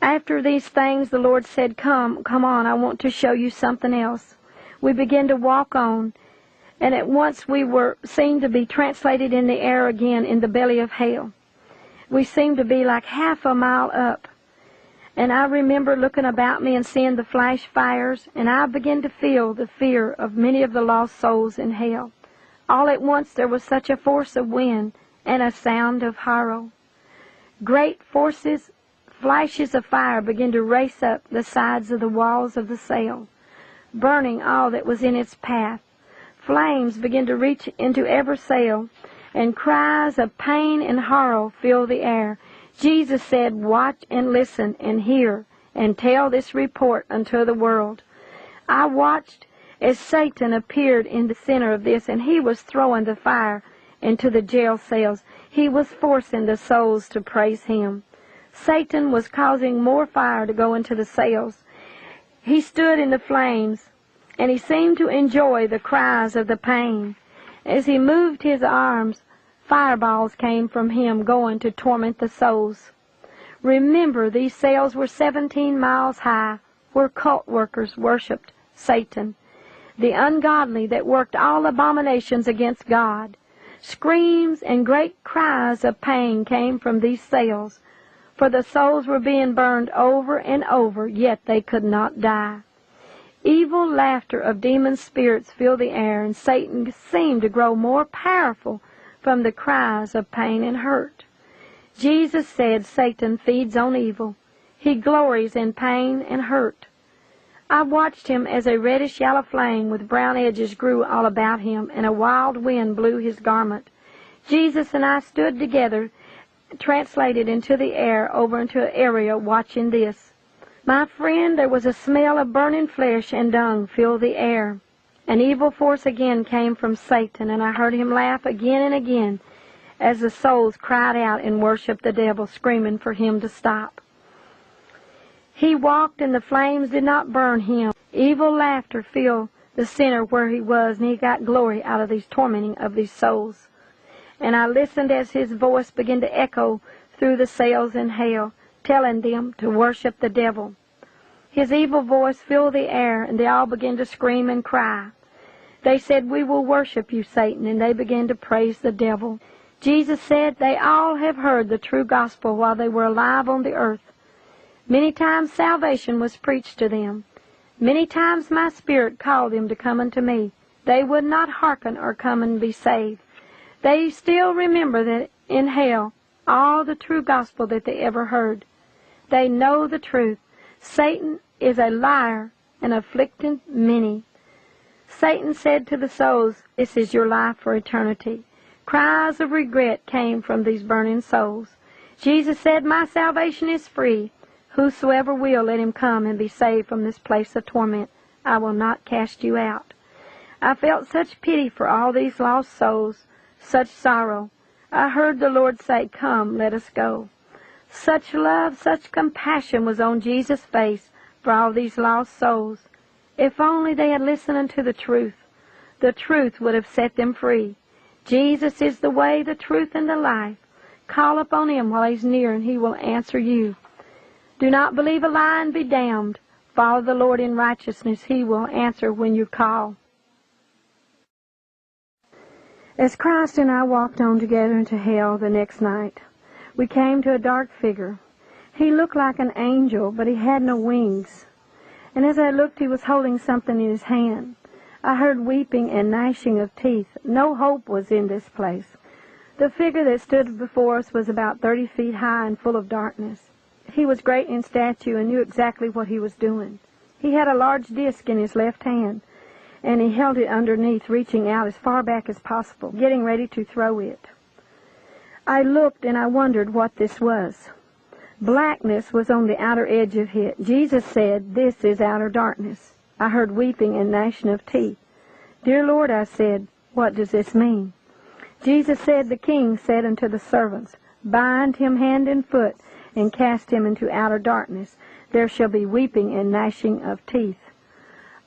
After these things, the Lord said, come on, I want to show you something else. We began to walk on, and at once we were seen to be translated in the air again in the belly of hell. We seemed to be like half a mile up. And I remember looking about me and seeing the flash fires, and I began to feel the fear of many of the lost souls in hell. All at once there was such a force of wind and a sound of horror. Great flashes of fire began to race up the sides of the walls of the cell, burning all that was in its path. Flames began to reach into every cell, and cries of pain and horror filled the air. Jesus said, watch and listen and hear, and tell this report unto the world. I watched as Satan appeared in the center of this, and he was throwing the fire into the jail cells. He was forcing the souls to praise him. Satan was causing more fire to go into the cells. He stood in the flames, and he seemed to enjoy the cries of the pain. As he moved his arms, fireballs came from him going to torment the souls. Remember, these cells were 17 miles high, where cult workers worshipped Satan, the ungodly that worked all abominations against God. Screams and great cries of pain came from these cells, for the souls were being burned over and over, yet they could not die. Evil laughter of demon spirits filled the air, and Satan seemed to grow more powerful from the cries of pain and hurt. Jesus said Satan feeds on evil. He glories in pain and hurt. I watched him as a reddish-yellow flame with brown edges grew all about him, and a wild wind blew his garment. Jesus and I stood together, translated into the air over into an area watching this. My friend, there was a smell of burning flesh and dung filled the air. An evil force again came from Satan, and I heard him laugh again and again as the souls cried out and worshipped the devil, screaming for him to stop. He walked, and the flames did not burn him. Evil laughter filled the center where he was, and he got glory out of these tormenting of these souls. And I listened as his voice began to echo through the cells in hell, telling them to worship the devil. His evil voice filled the air, and they all began to scream and cry. They said, we will worship you, Satan, and they began to praise the devil. Jesus said they all have heard the true gospel while they were alive on the earth. Many times salvation was preached to them. Many times my spirit called them to come unto me. They would not hearken or come and be saved. They still remember that in hell, all the true gospel that they ever heard. They know the truth. Satan is a liar and afflicting many. Satan said to the souls, this is your life for eternity. Cries of regret came from these burning souls. Jesus said, my salvation is free. Whosoever will, let him come and be saved from this place of torment. I will not cast you out. I felt such pity for all these lost souls, such sorrow. I heard the Lord say, come, let us go. Such love, such compassion was on Jesus' face for all these lost souls. If only they had listened unto the truth would have set them free. Jesus is the way, the truth, and the life. Call upon him while he's near, and he will answer you. Do not believe a lie and be damned. Follow the Lord in righteousness. He will answer when you call. As Christ and I walked on together into hell the next night, we came to a dark figure. He looked like an angel, but he had no wings. And as I looked, he was holding something in his hand. I heard weeping and gnashing of teeth. No hope was in this place. The figure that stood before us was about 30 feet high and full of darkness. He was great in stature and knew exactly what he was doing. He had a large disc in his left hand, and he held it underneath, reaching out as far back as possible, getting ready to throw it. I looked and I wondered what this was. Blackness was on the outer edge of it. Jesus said, this is outer darkness. I heard weeping and gnashing of teeth. Dear Lord, I said, what does this mean? Jesus said, the king said unto the servants, bind him hand and foot, and cast him into outer darkness. There shall be weeping and gnashing of teeth.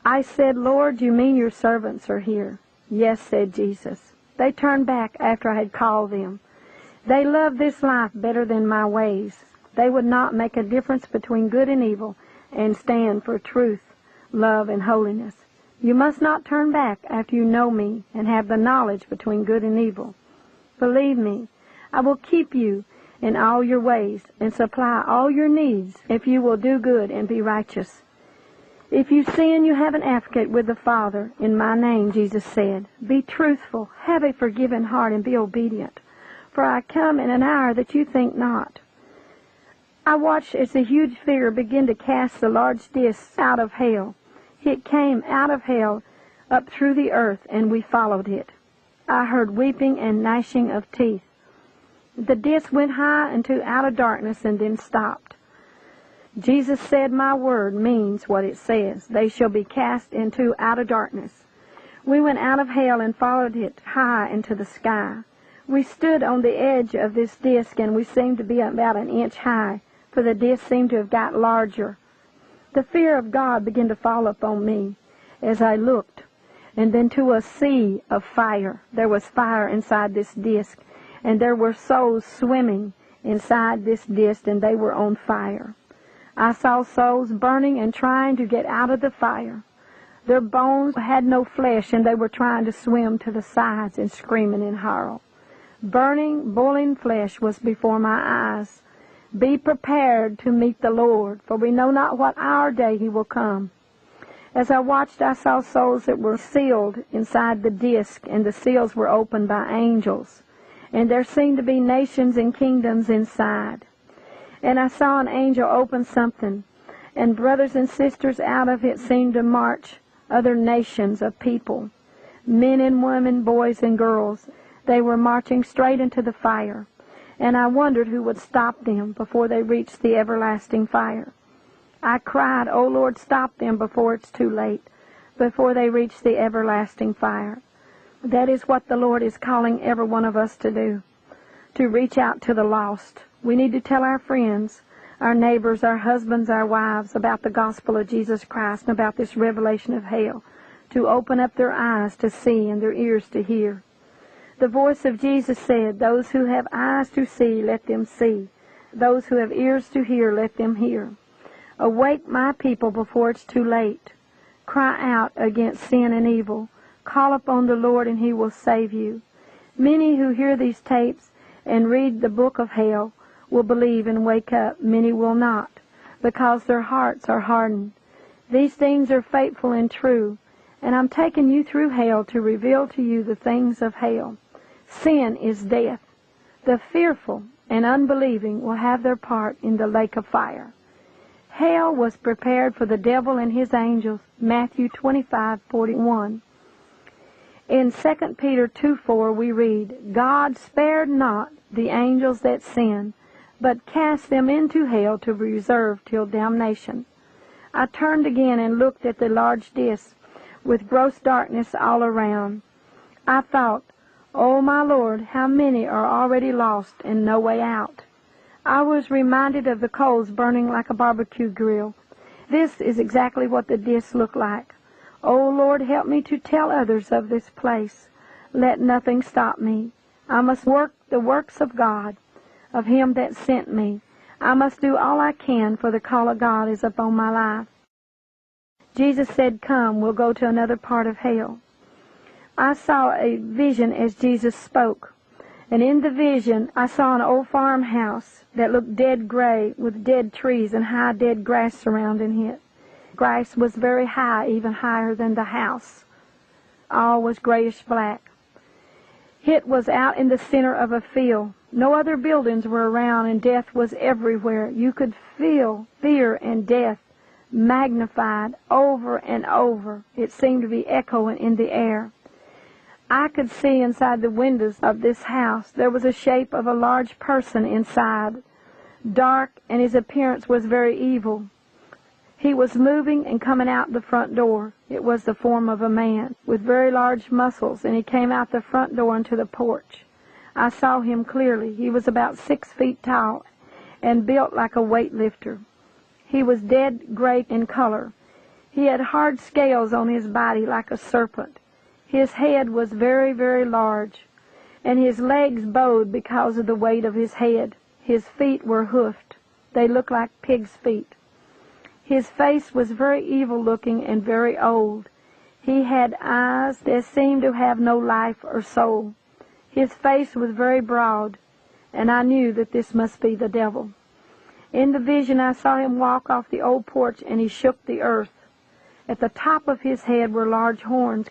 I said, Lord, you mean your servants are here? Yes, said Jesus. They turned back after I had called them. They love this life better than my ways. They would not make a difference between good and evil and stand for truth, love, and holiness. You must not turn back after you know me and have the knowledge between good and evil. Believe me, I will keep you in all your ways and supply all your needs if you will do good and be righteous. If you sin, you have an advocate with the Father in my name, Jesus said. Be truthful, have a forgiving heart, and be obedient. For I come in an hour that you think not. I watched as the huge figure began to cast the large disc out of hell. It came out of hell up through the earth, and we followed it. I heard weeping and gnashing of teeth. The disc went high into outer darkness and then stopped. Jesus said, my word means what it says. They shall be cast into outer darkness. We went out of hell and followed it high into the sky. We stood on the edge of this disc, and we seemed to be about an inch high, for the disc seemed to have got larger. The fear of God began to fall upon me as I looked, and then to a sea of fire. There was fire inside this disc, and there were souls swimming inside this disc, and they were on fire. I saw souls burning and trying to get out of the fire. Their bones had no flesh, and they were trying to swim to the sides and screaming in horror. Burning, boiling flesh was before my eyes. Be prepared to meet the Lord, for we know not what hour day he will come. As I watched, I saw souls that were sealed inside the disc, and the seals were opened by angels. And there seemed to be nations and kingdoms inside. And I saw an angel open something, and brothers and sisters out of it seemed to march other nations of people, men and women, boys and girls. They were marching straight into the fire, and I wondered who would stop them before they reached the everlasting fire. I cried, "O Lord, stop them before it's too late, before they reach the everlasting fire." That is what the Lord is calling every one of us to do, to reach out to the lost. We need to tell our friends, our neighbors, our husbands, our wives about the gospel of Jesus Christ and about this revelation of hell, to open up their eyes to see and their ears to hear. The voice of Jesus said, "Those who have eyes to see, let them see. Those who have ears to hear, let them hear." Awake, my people, before it's too late. Cry out against sin and evil. Call upon the Lord, and he will save you. Many who hear these tapes and read the book of hell will believe and wake up. Many will not, because their hearts are hardened. These things are faithful and true, and I'm taking you through hell to reveal to you the things of hell. Sin is death. The fearful and unbelieving will have their part in the lake of fire. Hell was prepared for the devil and his angels, Matthew 25:41. In 2 Peter 2:4 we read, "God spared not the angels that sinned, but cast them into hell to be reserved till damnation." I turned again and looked at the large disc with gross darkness all around. I thought, "Oh, my Lord, how many are already lost and no way out." I was reminded of the coals burning like a barbecue grill. This is exactly what the disc looked like. "Oh, Lord, help me to tell others of this place. Let nothing stop me. I must work the works of God, of him that sent me. I must do all I can, for the call of God is upon my life." Jesus said, "Come, we'll go to another part of hell." I saw a vision as Jesus spoke, and in the vision I saw an old farmhouse that looked dead gray with dead trees and high dead grass surrounding it. Grass was very high, even higher than the house. All was grayish black. It was out in the center of a field. No other buildings were around, and death was everywhere. You could feel fear and death magnified over and over. It seemed to be echoing in the air. I could see inside the windows of this house. There was a shape of a large person inside, dark, and his appearance was very evil. He was moving and coming out the front door. It was the form of a man with very large muscles, and he came out the front door into the porch. I saw him clearly. He was about 6 feet tall and built like a weightlifter. He was dead gray in color. He had hard scales on his body like a serpent. His head was very, very large, and his legs bowed because of the weight of his head. His feet were hoofed. They looked like pig's feet. His face was very evil-looking and very old. He had eyes that seemed to have no life or soul. His face was very broad, and I knew that this must be the devil. In the vision, I saw him walk off the old porch, and he shook the earth. At the top of his head were large horns